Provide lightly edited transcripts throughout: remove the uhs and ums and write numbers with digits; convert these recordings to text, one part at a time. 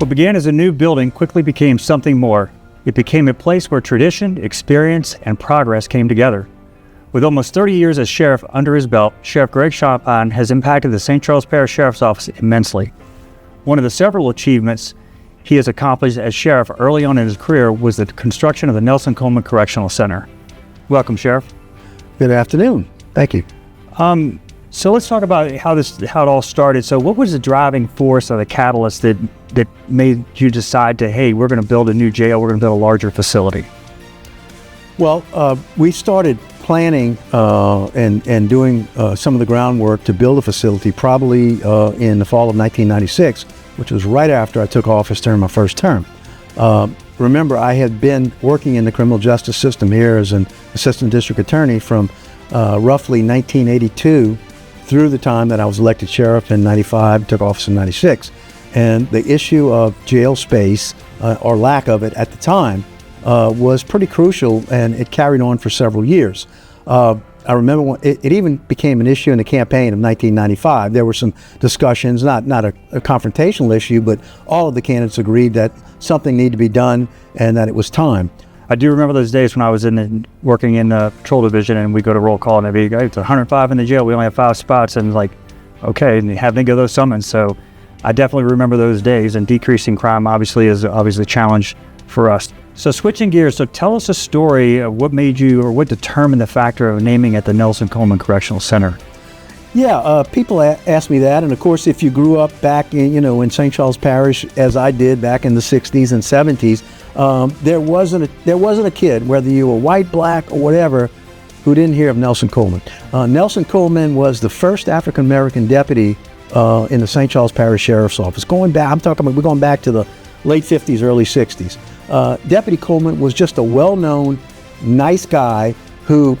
What began as a new building quickly became something more. It became a place where tradition, experience, and progress came together. With almost 30 years as sheriff under his belt, Sheriff Greg Champagne has impacted the St. Charles Parish Sheriff's Office immensely. One of the several achievements he has accomplished as sheriff early on in his career was the construction of the Nelson Coleman Correctional Center. Welcome, Sheriff. Good afternoon. Thank you. So let's talk about how it all started. So what was the driving force or the catalyst that made you decide to, hey, we're going to build a new jail, we're going to build a larger facility? Well, we started planning and doing some of the groundwork to build a facility probably in the fall of 1996, which was right after I took office during my first term. Remember, I had been working in the criminal justice system here as an assistant district attorney from roughly 1982 through the time that I was elected sheriff in 95, took office in 96. And the issue of jail space, or lack of it at the time, was pretty crucial, and it carried on for several years. I remember when it even became an issue in the campaign of 1995. There were some discussions, not a confrontational issue, but all of the candidates agreed that something needed to be done and that it was time. I do remember those days when I was working in the patrol division, and we go to roll call and it'd be, it's 105 in the jail, we only have 5 spots, and like, okay, and having to go those summons. So I definitely remember those days, and decreasing crime obviously is a challenge for us. So switching gears, so tell us a story of what made you, or what determined the factor of naming it the Nelson Coleman Correctional Center. Yeah, people ask me that, and of course, if you grew up back in St. Charles Parish, as I did back in the 60s and 70s, there wasn't a kid, whether you were white, black, or whatever, who didn't hear of Nelson Coleman. Nelson Coleman was the first African American deputy in the St. Charles Parish Sheriff's Office. We're going back to the late 50s, early 60s. Deputy Coleman was just a well-known, nice guy who,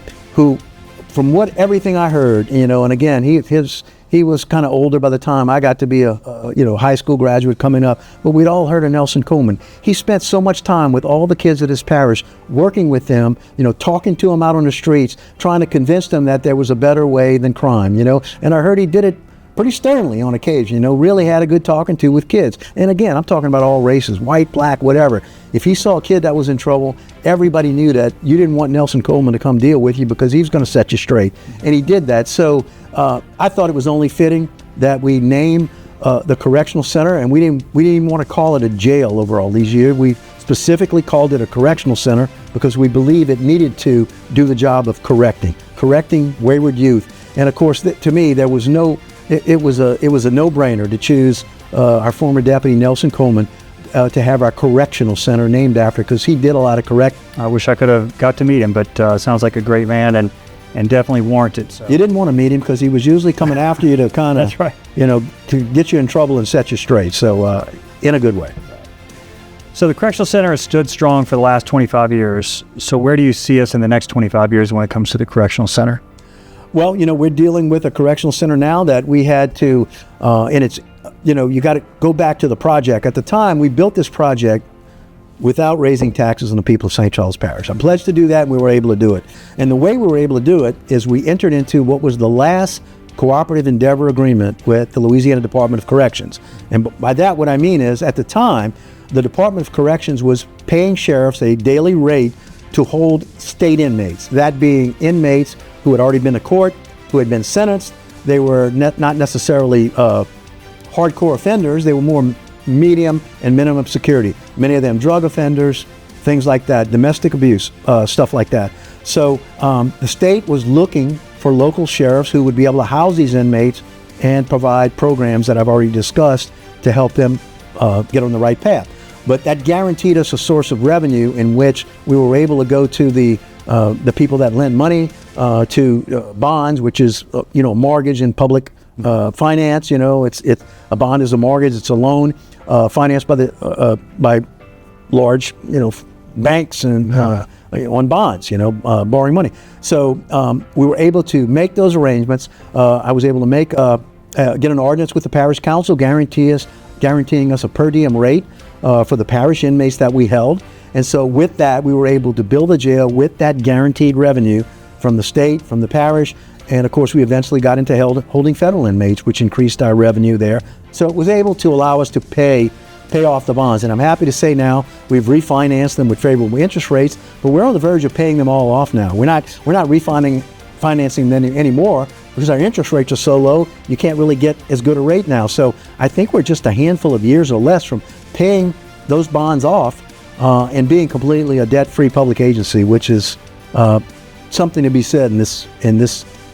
from everything I heard, and again, he was kind of older by the time I got to be a high school graduate coming up, but we'd all heard of Nelson Coleman. He spent so much time with all the kids at his parish, working with them, talking to them out on the streets, trying to convince them that there was a better way than crime, and I heard he did it pretty sternly on occasion, really had a good talking to with kids. And again, I'm talking about all races, white, black, whatever. If he saw a kid that was in trouble, everybody knew that you didn't want Nelson Coleman to come deal with you because he was going to set you straight. And he did that. So I thought it was only fitting that we name the Correctional Center, and we didn't even want to call it a jail over all these years. We specifically called it a Correctional Center because we believe it needed to do the job of correcting wayward youth. And of course, to me, there was it was a no-brainer to choose our former deputy Nelson Coleman to have our correctional center named after, because he did a lot of correct. I wish I could have got to meet him, but sounds like a great man and definitely warranted. So. You didn't want to meet him because he was usually coming after you to kind of, that's right, to get you in trouble and set you straight. So in a good way. So the Correctional Center has stood strong for the last 25 years. So where do you see us in the next 25 years when it comes to the Correctional Center? Well, we're dealing with a correctional center now that we had to, and it's, you got to go back to the project. At the time, we built this project without raising taxes on the people of St. Charles Parish. I pledged to do that, and we were able to do it. And the way we were able to do it is we entered into what was the last cooperative endeavor agreement with the Louisiana Department of Corrections. And by that, what I mean is, at the time, the Department of Corrections was paying sheriffs a daily rate to hold state inmates, that being inmates who had already been to court, who had been sentenced. They were not necessarily hardcore offenders. They were more medium and minimum security. Many of them drug offenders, things like that, domestic abuse, stuff like that. So the state was looking for local sheriffs who would be able to house these inmates and provide programs that I've already discussed to help them get on the right path. But that guaranteed us a source of revenue in which we were able to go to the people that lend money, to bonds, which is mortgage in public finance. It's a bond is a mortgage. It's a loan financed by large banks and on bonds. Borrowing money. So we were able to make those arrangements. I was able to get an ordinance with the parish council guaranteeing us a per diem rate for the parish inmates that we held. And so with that, we were able to build a jail with that guaranteed revenue from the state, from the parish, and of course we eventually got into holding federal inmates, which increased our revenue there. So it was able to allow us to pay pay off the bonds. And I'm happy to say now we've refinanced them with favorable interest rates, but we're on the verge of paying them all off now. We're not financing them anymore because our interest rates are so low, you can't really get as good a rate now. So I think we're just a handful of years or less from paying those bonds off and being completely a debt-free public agency, which is something to be said in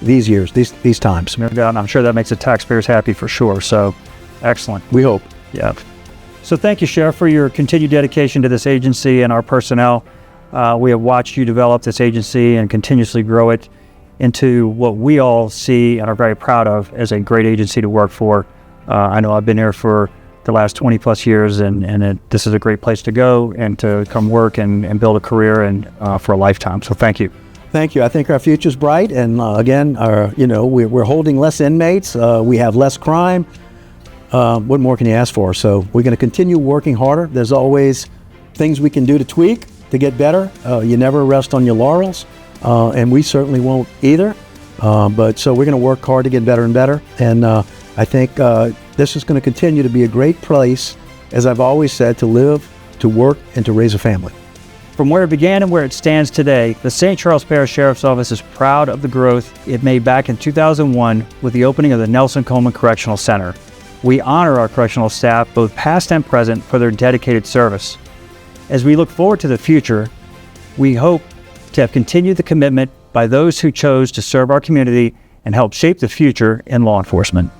these years, these times. No doubt, and I'm sure that makes the taxpayers happy for sure. So, excellent. We hope. Yeah. So thank you, Sheriff, for your continued dedication to this agency and our personnel. We have watched you develop this agency and continuously grow it into what we all see and are very proud of as a great agency to work for. I know I've been here for the last 20 plus years, and this is a great place to go and to come work and build a career and for a lifetime. So thank you. Thank you. I think our future's bright, and again, we're holding less inmates. We have less crime. What more can you ask for? So we're going to continue working harder. There's always things we can do to tweak to get better. You never rest on your laurels, and we certainly won't either. But so we're going to work hard to get better and better. And I think this is going to continue to be a great place, as I've always said, to live, to work, and to raise a family. From where it began and where it stands today, the St. Charles Parish Sheriff's Office is proud of the growth it made back in 2001 with the opening of the Nelson Coleman Correctional Center. We honor our correctional staff, both past and present, for their dedicated service. As we look forward to the future, we hope to have continued the commitment by those who chose to serve our community and help shape the future in law enforcement.